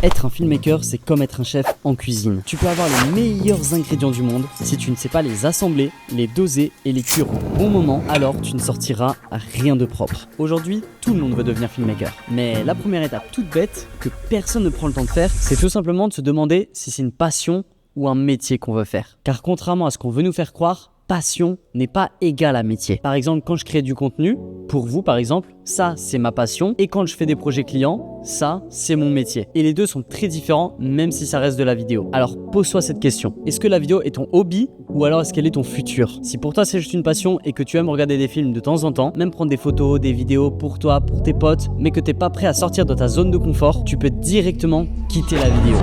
Être un filmmaker, c'est comme être un chef en cuisine. Tu peux avoir les meilleurs ingrédients du monde, si tu ne sais pas les assembler, les doser et les cuire au bon moment, alors tu ne sortiras rien de propre. Aujourd'hui, tout le monde veut devenir filmmaker. Mais la première étape toute bête, que personne ne prend le temps de faire, c'est tout simplement de se demander si c'est une passion ou un métier qu'on veut faire. Car contrairement à ce qu'on veut nous faire croire, passion n'est pas égale à métier. Par exemple, quand je crée du contenu, pour vous par exemple, ça c'est ma passion. Et quand je fais des projets clients, ça c'est mon métier. Et les deux sont très différents, même si ça reste de la vidéo. Alors pose-toi cette question. Est-ce que la vidéo est ton hobby ou alors est-ce qu'elle est ton futur? Si pour toi c'est juste une passion et que tu aimes regarder des films de temps en temps, même prendre des photos, des vidéos pour toi, pour tes potes, mais que t'es pas prêt à sortir de ta zone de confort, tu peux directement quitter la vidéo.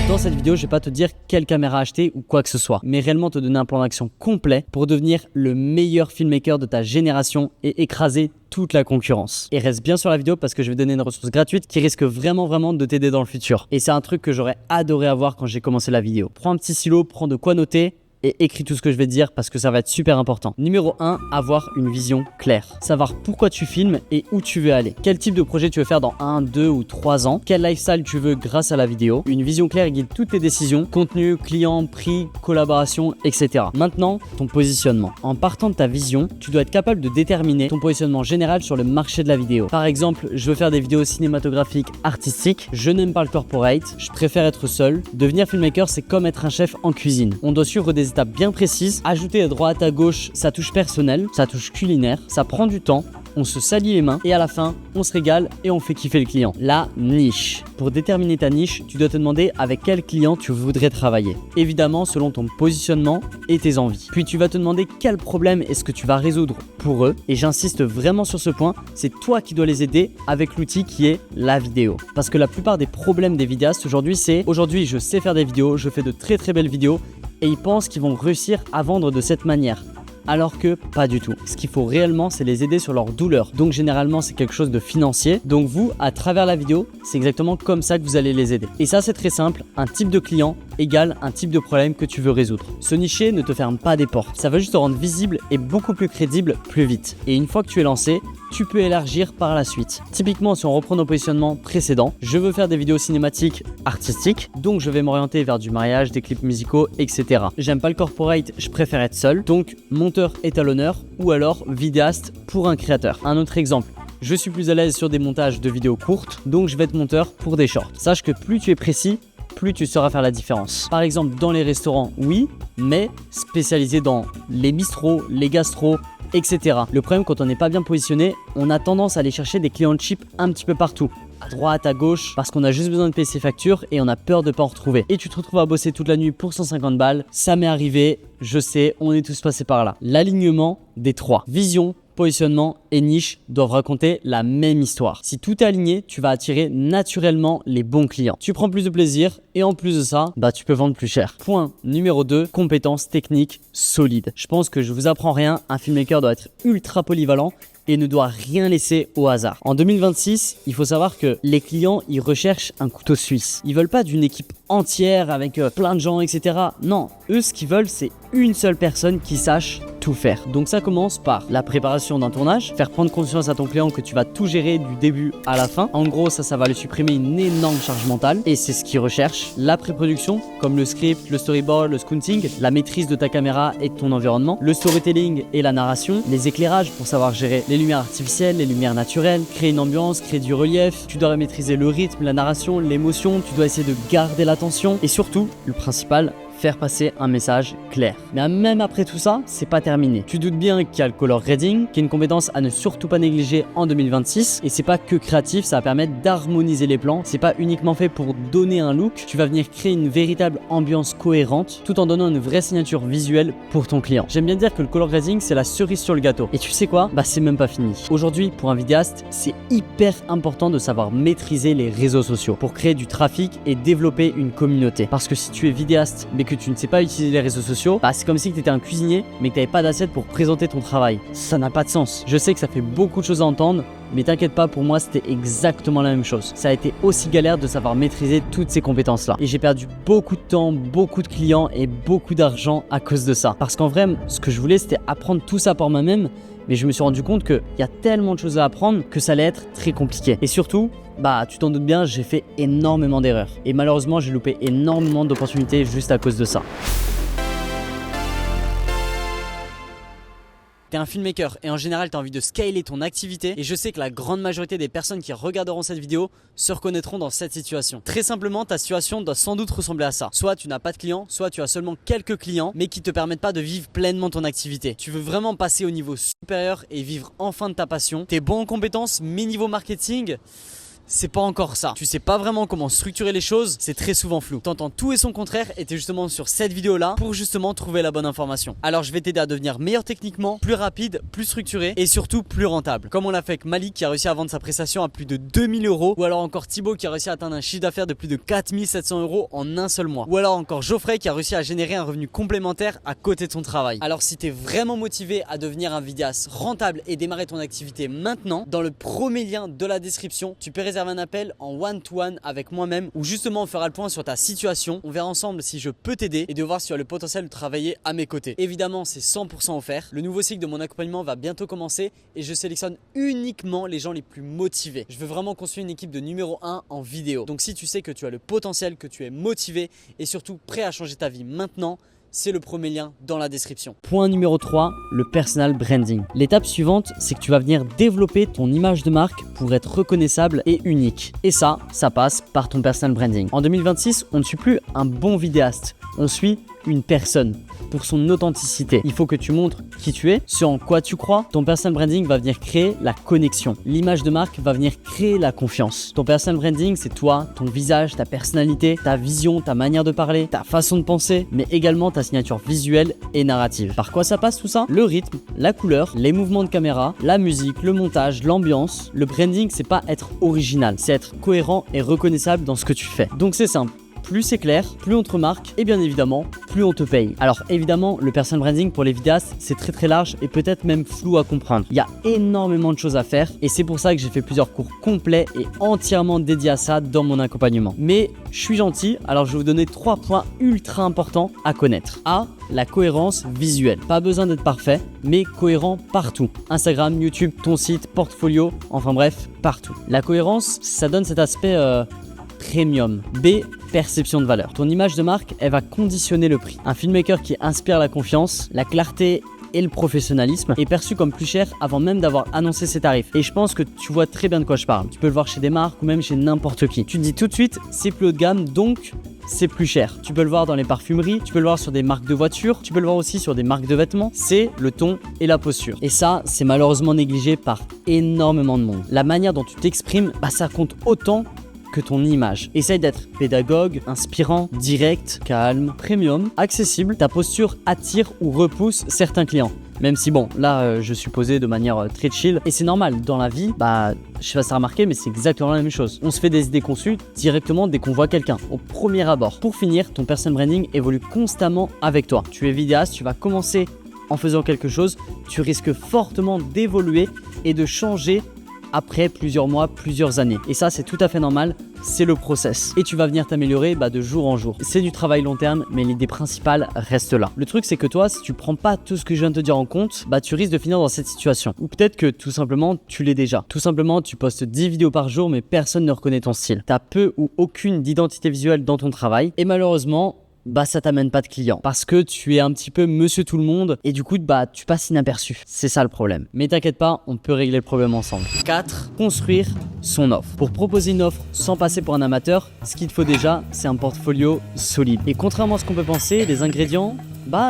Dans cette vidéo, je vais pas te dire quelle caméra acheter ou quoi que ce soit, mais réellement te donner un plan d'action complet pour devenir le meilleur filmmaker de ta génération et écraser toute la concurrence. Et reste bien sur la vidéo parce que je vais donner une ressource gratuite qui risque vraiment de t'aider dans le futur. Et c'est un truc que j'aurais adoré avoir quand j'ai commencé la vidéo. Prends un petit stylo, prends de quoi noter et écris tout ce que je vais te dire parce que ça va être super important. Numéro 1, avoir une vision claire. Savoir pourquoi tu filmes et où tu veux aller. Quel type de projet tu veux faire dans 1, 2 ou 3 ans. Quel lifestyle tu veux grâce à la vidéo. Une vision claire guide toutes tes décisions. Contenu, client, prix, collaboration, etc. Maintenant, ton positionnement. En partant de ta vision, tu dois être capable de déterminer ton positionnement général sur le marché de la vidéo. Par exemple, je veux faire des vidéos cinématographiques artistiques. Je n'aime pas le corporate. Je préfère être seul. Devenir filmmaker, c'est comme être un chef en cuisine. On doit suivre des étapes bien précises, ajouter à droite à gauche sa touche personnelle, sa touche culinaire, ça prend du temps, on se salit les mains et à la fin, on se régale et on fait kiffer le client. La niche. Pour déterminer ta niche, tu dois te demander avec quel client tu voudrais travailler. Évidemment, selon ton positionnement et tes envies. Puis tu vas te demander quel problème est-ce que tu vas résoudre pour eux. Et j'insiste vraiment sur ce point, c'est toi qui dois les aider avec l'outil qui est la vidéo. Parce que la plupart des problèmes des vidéastes aujourd'hui, c'est aujourd'hui je sais faire des vidéos, je fais de très belles vidéos et ils pensent qu'ils vont réussir à vendre de cette manière. Alors que pas du tout. Ce qu'il faut réellement, c'est les aider sur leur douleur. Donc généralement, c'est quelque chose de financier. Donc vous, à travers la vidéo, c'est exactement comme ça que vous allez les aider. Et ça, c'est très simple. Un type de client égale un type de problème que tu veux résoudre. Se nicher ne te ferme pas des portes. Ça va juste te rendre visible et beaucoup plus crédible plus vite. Et une fois que tu es lancé, tu peux élargir par la suite. Typiquement, si on reprend nos positionnements précédents, je veux faire des vidéos cinématiques artistiques, donc je vais m'orienter vers du mariage, des clips musicaux, etc. J'aime pas le corporate, je préfère être seul, donc monteur étalonneur ou alors vidéaste pour un créateur. Un autre exemple. Je suis plus à l'aise sur des montages de vidéos courtes, donc je vais être monteur pour des shorts. Sache que plus tu es précis, plus tu sauras faire la différence. Par exemple, dans les restaurants, oui, mais spécialisé dans les bistrots, les gastros, etc. Le problème, quand on n'est pas bien positionné, on a tendance à aller chercher des clients cheap un petit peu partout. À droite, à gauche, parce qu'on a juste besoin de payer ses factures et on a peur de ne pas en retrouver. Et tu te retrouves à bosser toute la nuit pour 150 balles. Ça m'est arrivé, je sais, on est tous passés par là. L'alignement des trois. Vision, positionnement et niche doivent raconter la même histoire. Si tout est aligné, tu vas attirer naturellement les bons clients. Tu prends plus de plaisir et en plus de ça, tu peux vendre plus cher. Point numéro 2, compétences techniques solides. Je pense que je vous apprends rien, un filmmaker doit être ultra polyvalent et ne doit rien laisser au hasard. En 2026, il faut savoir que les clients, ils recherchent un couteau suisse. Ils veulent pas d'une équipe entière avec plein de gens, etc. Non, eux, ce qu'ils veulent, c'est une seule personne qui sache tout faire. Donc ça commence par la préparation d'un tournage, faire prendre conscience à ton client que tu vas tout gérer du début à la fin. En gros, ça va lui supprimer une énorme charge mentale et c'est ce qu'il recherche. La pré-production, comme le script, le storyboard, le scounting, la maîtrise de ta caméra et de ton environnement, le storytelling et la narration, les éclairages pour savoir gérer les lumières artificielles, les lumières naturelles, créer une ambiance, créer du relief. Tu dois maîtriser le rythme, la narration, l'émotion, tu dois essayer de garder l'attention et surtout, le principal, faire passer un message clair. Mais même après tout ça, c'est pas terminé. Tu doutes bien qu'il y a le color grading, qui est une compétence à ne surtout pas négliger en 2026. Et c'est pas que créatif, ça va permettre d'harmoniser les plans. C'est pas uniquement fait pour donner un look. Tu vas venir créer une véritable ambiance cohérente, tout en donnant une vraie signature visuelle pour ton client. J'aime bien dire que le color grading, c'est la cerise sur le gâteau. Et tu sais quoi? C'est même pas fini. Aujourd'hui, pour un vidéaste, c'est hyper important de savoir maîtriser les réseaux sociaux pour créer du trafic et développer une communauté. Parce que si tu es vidéaste, mais que tu ne sais pas utiliser les réseaux sociaux, c'est comme si tu étais un cuisinier mais que tu n'avais pas d'assiette pour présenter ton travail. Ça n'a pas de sens. Je sais que ça fait beaucoup de choses à entendre, mais t'inquiète pas, pour moi c'était exactement la même chose. Ça a été aussi galère de savoir maîtriser toutes ces compétences là. Et j'ai perdu beaucoup de temps, beaucoup de clients et beaucoup d'argent à cause de ça. Parce qu'en vrai, ce que je voulais, c'était apprendre tout ça par moi-même. Mais je me suis rendu compte qu'il y a tellement de choses à apprendre que ça allait être très compliqué. Et surtout, tu t'en doutes bien, j'ai fait énormément d'erreurs. Et malheureusement, j'ai loupé énormément d'opportunités juste à cause de ça. T'es un filmmaker et en général t'as envie de scaler ton activité et je sais que la grande majorité des personnes qui regarderont cette vidéo se reconnaîtront dans cette situation. Très simplement, ta situation doit sans doute ressembler à ça. Soit tu n'as pas de clients, soit tu as seulement quelques clients mais qui te permettent pas de vivre pleinement ton activité. Tu veux vraiment passer au niveau supérieur et vivre enfin de ta passion. T'es bon en compétences mais niveau marketing, c'est pas encore ça. Tu sais pas vraiment comment structurer les choses, c'est très souvent flou. T'entends tout et son contraire et t'es justement sur cette vidéo là pour justement trouver la bonne information. Alors je vais t'aider à devenir meilleur techniquement, plus rapide, plus structuré et surtout plus rentable. Comme on l'a fait avec Malik qui a réussi à vendre sa prestation à plus de 2000 € ou alors encore Thibaut qui a réussi à atteindre un chiffre d'affaires de plus de 4700 € en un seul mois. Ou alors encore Geoffrey qui a réussi à générer un revenu complémentaire à côté de son travail. Alors si t'es vraiment motivé à devenir un vidéaste rentable et démarrer ton activité maintenant, dans le premier lien de la description, tu peux réserver un appel en one-to-one avec moi-même où justement on fera le point sur ta situation, on verra ensemble si je peux t'aider et de voir si tu as le potentiel de travailler à mes côtés. Évidemment c'est 100% offert, le nouveau cycle de mon accompagnement va bientôt commencer et je sélectionne uniquement les gens les plus motivés. Je veux vraiment construire une équipe de numéro 1 en vidéo. Donc si tu sais que tu as le potentiel, que tu es motivé et surtout prêt à changer ta vie maintenant, c'est le premier lien dans la description. Point numéro 3, le personal branding. L'étape suivante, c'est que tu vas venir développer ton image de marque pour être reconnaissable et unique. Et ça passe par ton personal branding. En 2026, on ne suit plus un bon vidéaste, on suit une personne pour son authenticité. Il faut que tu montres qui tu es, ce en quoi tu crois. Ton personal branding va venir créer la connexion. L'image de marque va venir créer la confiance. Ton personal branding, c'est toi, ton visage, ta personnalité, ta vision, ta manière de parler, ta façon de penser, mais également ta signature visuelle et narrative. Par quoi ça passe tout ça? Le rythme, la couleur, les mouvements de caméra, la musique, le montage, l'ambiance. Le branding, c'est pas être original, c'est être cohérent et reconnaissable dans ce que tu fais. Donc c'est simple. Plus c'est clair, plus on te remarque et bien évidemment, plus on te paye. Alors évidemment, le personal branding pour les vidéastes, c'est très large et peut-être même flou à comprendre. Il y a énormément de choses à faire et c'est pour ça que j'ai fait plusieurs cours complets et entièrement dédiés à ça dans mon accompagnement. Mais je suis gentil, alors je vais vous donner 3 points ultra importants à connaître. A, la cohérence visuelle. Pas besoin d'être parfait, mais cohérent partout. Instagram, YouTube, ton site, portfolio, enfin bref, partout. La cohérence, ça donne cet aspect premium. B, perception de valeur. Ton image de marque, elle va conditionner le prix. Un filmmaker qui inspire la confiance, la clarté et le professionnalisme est perçu comme plus cher avant même d'avoir annoncé ses tarifs. Et je pense que tu vois très bien de quoi je parle. Tu peux le voir chez des marques ou même chez n'importe qui. Tu te dis tout de suite, c'est plus haut de gamme, donc c'est plus cher. Tu peux le voir dans les parfumeries, tu peux le voir sur des marques de voitures, tu peux le voir aussi sur des marques de vêtements. C'est le ton et la posture. Et ça, c'est malheureusement négligé par énormément de monde. La manière dont tu t'exprimes, ça compte autant que ton image. Essaye d'être pédagogue, inspirant, direct, calme, premium, accessible. Ta posture attire ou repousse certains clients. Même si bon, là je suis posé de manière très chill et c'est normal. Dans la vie, je sais pas si t'as remarqué mais c'est exactement la même chose. On se fait des idées conçues directement dès qu'on voit quelqu'un, au premier abord. Pour finir, ton personal branding évolue constamment avec toi. Tu es vidéaste, tu vas commencer en faisant quelque chose, tu risques fortement d'évoluer et de changer après plusieurs mois, plusieurs années. Et ça, c'est tout à fait normal, c'est le process. Et tu vas venir t'améliorer de jour en jour. C'est du travail long terme, mais l'idée principale reste là. Le truc, c'est que toi, si tu prends pas tout ce que je viens de te dire en compte, tu risques de finir dans cette situation. Ou peut-être que tout simplement, tu l'es déjà. Tout simplement, tu postes 10 vidéos par jour, mais personne ne reconnaît ton style. T'as peu ou aucune d'identité visuelle dans ton travail. Et malheureusement, ça t'amène pas de clients parce que tu es un petit peu monsieur tout le monde et du coup tu passes inaperçu. C'est ça le problème. Mais t'inquiète pas, on peut régler le problème ensemble. 4. Construire son offre. Pour proposer une offre sans passer pour un amateur, ce qu'il te faut déjà, c'est un portfolio solide. Et contrairement à ce qu'on peut penser, les ingrédients,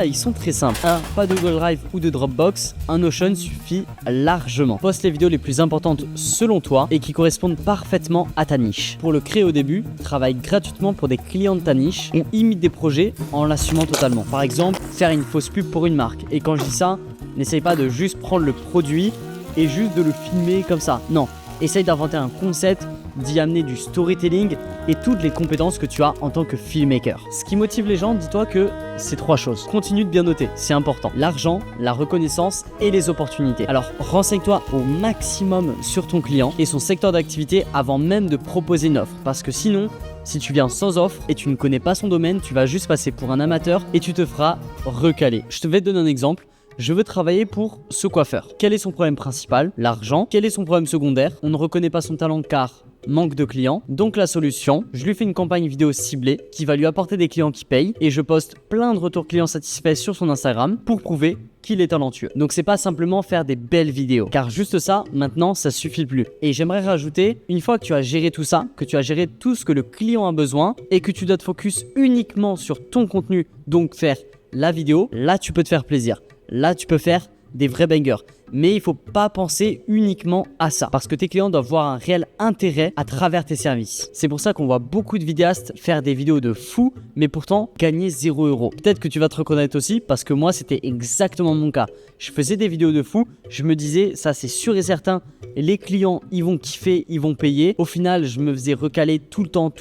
ils sont très simples. 1. Pas de Google Drive ou de Dropbox, un Notion suffit largement. Poste les vidéos les plus importantes selon toi et qui correspondent parfaitement à ta niche. Pour le créer au début, travaille gratuitement pour des clients de ta niche ou imite des projets en l'assumant totalement. Par exemple, faire une fausse pub pour une marque. Et quand je dis ça, n'essaye pas de juste prendre le produit et juste de le filmer comme ça. Non, essaye d'inventer un concept, d'y amener du storytelling et toutes les compétences que tu as en tant que filmmaker. Ce qui motive les gens, dis-toi que c'est 3 choses. Continue de bien noter, c'est important. L'argent, la reconnaissance et les opportunités. Alors renseigne-toi au maximum sur ton client et son secteur d'activité avant même de proposer une offre. Parce que sinon, si tu viens sans offre et tu ne connais pas son domaine, tu vas juste passer pour un amateur et tu te feras recaler. Je te vais te donner un exemple. Je veux travailler pour ce coiffeur. Quel est son problème principal? L'argent. Quel est son problème secondaire? On ne reconnaît pas son talent car manque de clients. Donc la solution, je lui fais une campagne vidéo ciblée qui va lui apporter des clients qui payent et je poste plein de retours clients satisfaits sur son Instagram pour prouver qu'il est talentueux. Donc c'est pas simplement faire des belles vidéos, car juste ça, maintenant, ça suffit plus. Et j'aimerais rajouter, une fois que tu as géré tout ça, que tu as géré tout ce que le client a besoin et que tu dois te focus uniquement sur ton contenu, donc faire la vidéo, là tu peux te faire plaisir. Là tu peux faire des vrais bangers. Mais il ne faut pas penser uniquement à ça parce que tes clients doivent voir un réel intérêt à travers tes services. C'est pour ça qu'on voit beaucoup de vidéastes faire des vidéos de fou mais pourtant gagner 0 €. Peut-être que tu vas te reconnaître aussi parce que moi c'était exactement mon cas. Je faisais des vidéos de fou, je me disais ça c'est sûr et certain, les clients ils vont kiffer, ils vont payer. Au final je me faisais recaler tout le temps.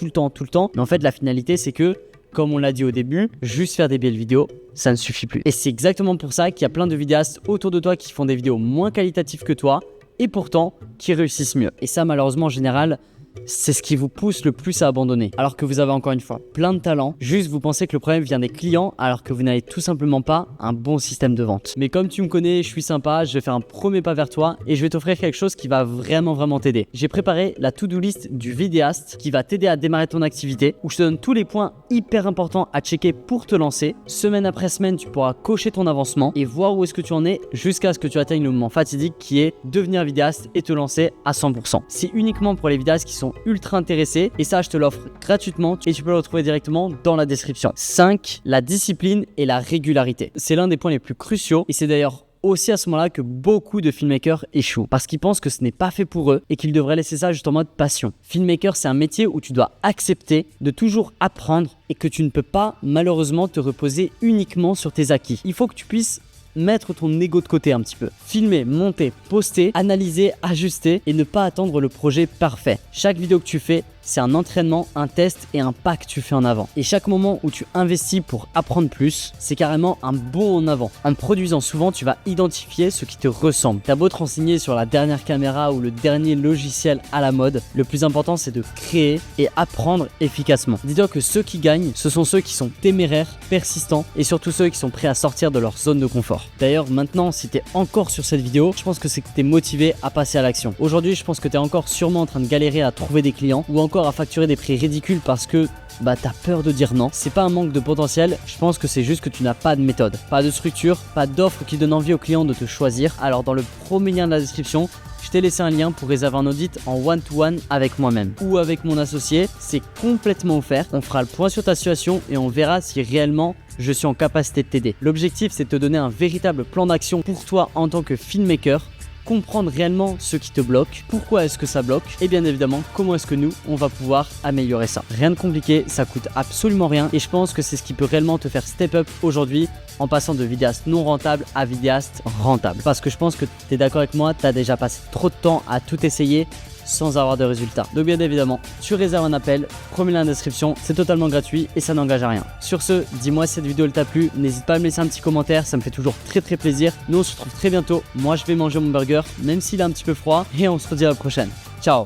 Mais en fait la finalité c'est que comme on l'a dit au début, juste faire des belles vidéos, ça ne suffit plus. Et c'est exactement pour ça qu'il y a plein de vidéastes autour de toi qui font des vidéos moins qualitatives que toi et pourtant qui réussissent mieux. Et ça, malheureusement, en général, c'est ce qui vous pousse le plus à abandonner. Alors que vous avez encore une fois plein de talent, juste vous pensez que le problème vient des clients alors que vous n'avez tout simplement pas un bon système de vente. Mais comme tu me connais, je suis sympa, je vais faire un premier pas vers toi et je vais t'offrir quelque chose qui va vraiment t'aider. J'ai préparé la to-do list du vidéaste qui va t'aider à démarrer ton activité où je te donne tous les points hyper importants à checker pour te lancer. Semaine après semaine, tu pourras cocher ton avancement et voir où est-ce que tu en es jusqu'à ce que tu atteignes le moment fatidique qui est devenir vidéaste et te lancer à 100%. C'est uniquement pour les vidéastes qui sont ultra intéressés et ça je te l'offre gratuitement et tu peux le retrouver directement dans la description. 5. La discipline et la régularité. C'est l'un des points les plus cruciaux et c'est d'ailleurs aussi à ce moment-là que beaucoup de filmmakers échouent parce qu'ils pensent que ce n'est pas fait pour eux et qu'ils devraient laisser ça juste en mode passion. Filmmaker, c'est un métier où tu dois accepter de toujours apprendre et que tu ne peux pas malheureusement te reposer uniquement sur tes acquis. Il faut que tu puisses mettre ton ego de côté un petit peu. Filmer, monter, poster, analyser, ajuster et ne pas attendre le projet parfait. Chaque vidéo que tu fais, c'est un entraînement, un test et un pas que tu fais en avant. Et chaque moment où tu investis pour apprendre plus, c'est carrément un bond en avant. En produisant souvent, tu vas identifier ce qui te ressemble. T'as beau te renseigner sur la dernière caméra ou le dernier logiciel à la mode, le plus important c'est de créer et apprendre efficacement. Dis-toi que ceux qui gagnent, ce sont ceux qui sont téméraires, persistants et surtout ceux qui sont prêts à sortir de leur zone de confort. D'ailleurs, maintenant, si t'es encore sur cette vidéo, je pense que c'est que t'es motivé à passer à l'action. Aujourd'hui, je pense que t'es encore sûrement en train de galérer à trouver des clients ou encore à facturer des prix ridicules parce que t'as peur de dire non. C'est pas un manque de potentiel, je pense que c'est juste que tu n'as pas de méthode, pas de structure, pas d'offre qui donne envie aux clients de te choisir. Alors dans le premier lien de la description, je t'ai laissé un lien pour réserver un audit en one-to-one avec moi-même ou avec mon associé. C'est complètement offert. On fera le point sur ta situation et on verra si réellement je suis en capacité de t'aider. L'objectif, c'est de te donner un véritable plan d'action pour toi en tant que filmmaker, comprendre réellement ce qui te bloque, pourquoi est-ce que ça bloque et bien évidemment comment est-ce que nous on va pouvoir améliorer ça. Rien de compliqué, ça coûte absolument rien et je pense que c'est ce qui peut réellement te faire step up aujourd'hui en passant de vidéaste non rentable à vidéaste rentable. Parce que je pense que tu es d'accord avec moi, tu as déjà passé trop de temps à tout essayer sans avoir de résultats. Donc bien évidemment, tu réserves un appel, premier lien dans la description, c'est totalement gratuit et ça n'engage à rien. Sur ce, dis-moi si cette vidéo t'a plu, n'hésite pas à me laisser un petit commentaire, ça me fait toujours très plaisir. Nous on se retrouve très bientôt, moi je vais manger mon burger, même s'il est un petit peu froid et on se redit à la prochaine. Ciao.